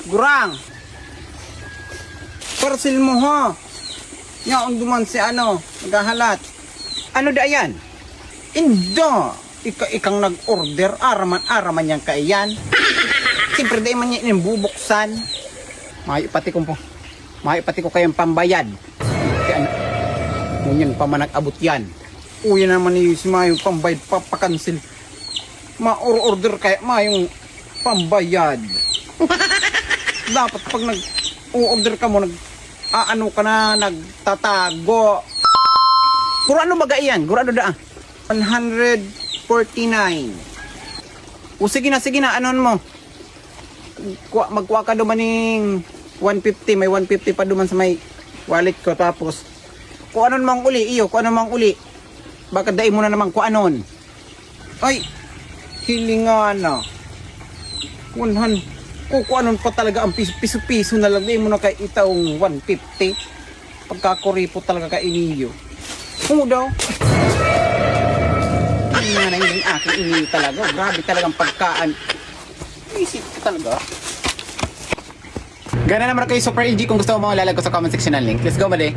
Gurang. Parcel mo ha. Nga duman si naghahalat. Ano da yan? Indo. Ikang nag-order. Araman yan kaiyan. Siyempre dahil man yan bubuksan. Maipati ko kayang pambayad. Kaya ngunyan pa man nag-abot yan. Uya naman ni si Mayong pambayad papakansil. Ma-order kaya Mayong pambayad. Dapat pag nag-order ka mo, nagtatago. Guro ano baga yan? Guro ano da? 149. O sige na, anon mo? Magkuha ka duman ng 150. May 150 pa duman sa may wallet ko. Tapos, kung anon mang uli, baka dai mo na naman kung anon. Ay, hilingan na. Kung anon pa talaga ang piso-piso na lang, dai mo na kay itawong 150. Pagkakuripo talaga kay iniyo. Kung daw. Hindi nga na yung aking iniyo talaga. Grabe talagang pagkaan. Isip ko talaga. Gana naman kayo Super EG. Kung gusto mo mga lalag ko sa comment section ng link. Let's go, mali.